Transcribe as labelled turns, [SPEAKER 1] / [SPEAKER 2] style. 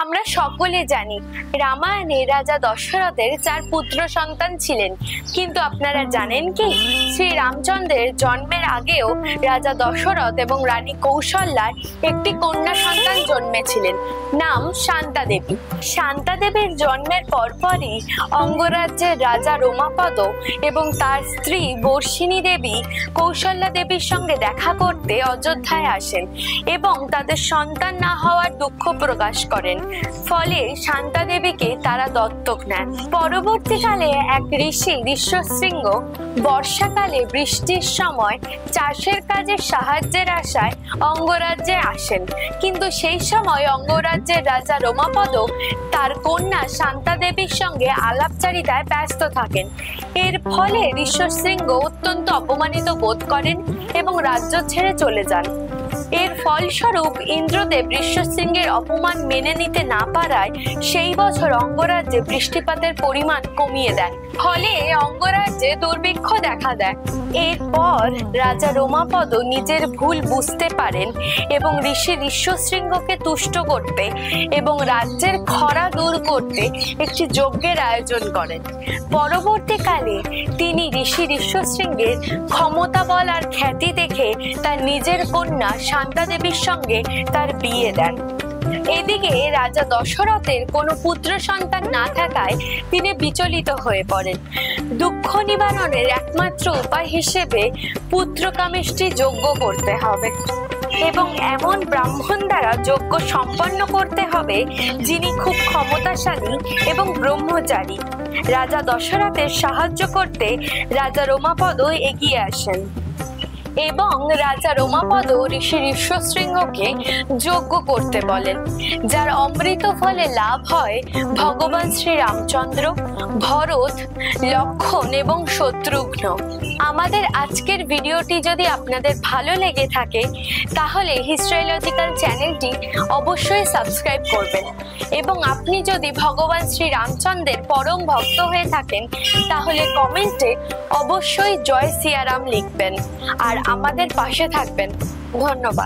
[SPEAKER 1] আমরা সকলে জানি রামায়ণে রাজা দশরথের 4 পুত্র সন্তান ছিলেন, কিন্তু আপনারা জানেন কি শ্রী রামচন্দ্রের জন্মের আগেও রাজা দশরথ এবং রানী কৌশল্যার একটি কন্যা সন্তান জন্মেছিলেন, নাম শান্তা দেবী। শান্তা দেবীর জন্মের পরপরই অঙ্গরাজ্যের রাজা রমাপদ এবং তার স্ত্রী বর্ষিণী দেবী কৌশল্যা দেবীর সঙ্গে দেখা করতে অযোধ্যায় আসেন এবং তাদের সন্তান না হওয়ার দুঃখ প্রকাশ করেন। ফলে শান্তা দেবীকে তারা দত্তক নেন। পরবর্তীকালে এক ঋষি ঋষ্যশৃঙ্গ বর্ষাকালে বৃষ্টির সময় চাষের কাজে সাহায্যের আশায় অঙ্গরাজ্যে আসেন, কিন্তু সেই সময় অঙ্গরাজ্যের রাজা রমাপদ তার কন্যা শান্তা দেবীর সঙ্গে আলাপচারিতায় ব্যস্ত থাকেন। এর ফলে ঋষ্যশৃঙ্গ অত্যন্ত অপমানিত বোধ করেন এবং রাজ্য ছেড়ে চলে যান। এর ফলস্বরূপ ইন্দ্রদেব ঋষ্যশৃঙ্গের অপমান মেনে নিতে না পারায় সেই বছর অঙ্গরাজ্যে বৃষ্টিপাতের পরিমাণ কমিয়ে দেন, ফলে অঙ্গরাজ্যে দুর্ভিক্ষ দেখা দেয়। এরপর রাজা রমাপদ নিজের ভুল বুঝতে পারেন এবং ঋষি ঋষ্যশৃঙ্গকে তুষ্ট করতে এবং রাজ্যের খরা দূর করতে একটি যজ্ঞের আয়োজন করেন। পরবর্তীকালে তিনি ঋষি ঋষ্যশৃঙ্গের ক্ষমতা বল আর খ্যাতি দেখে তার নিজের কন্যা শান্তা দেবীর সঙ্গে তার বিয়ে দেন। এদিকে রাজা দশরথের কোনো পুত্র সন্তান না থাকায় তিনি বিচলিত হয়ে পড়েন। দুঃখ নিবারণের একমাত্র উপায় হিসেবে পুত্রকামেষ্টি যজ্ঞ করতে হবে এবং এমন ব্রাহ্মণ দ্বারা যজ্ঞ সম্পন্ন করতে হবে যিনি খুব ক্ষমতাশালী এবং ব্রহ্মচারী। রাজা দশরথের সাহায্য করতে রাজা রমাপদ এগিয়ে আসেন এবং রাজা রমাপদ ঋষি ঋষ্যশৃঙ্গকে যজ্ঞ করতে বলেন, যার অমৃত ফলে লাভ হয় ভগবান শ্রী রামচন্দ্র, ভরত, লক্ষ্মণ এবং শত্রুঘ্ন। আমাদের আজকের ভিডিওটি যদি আপনাদের ভালো লেগে থাকে তাহলে হিস্ট্রিলজিক্যাল চ্যানেলটি অবশ্যই সাবস্ক্রাইব করবেন এবং আপনি যদি ভগবান শ্রী রামচন্দ্রের পরম ভক্ত হয়ে থাকেন তাহলে কমেন্টে অবশ্যই জয় সিয়ারাম লিখবেন আর আমাদের পাশে থাকবেন। ধন্যবাদ।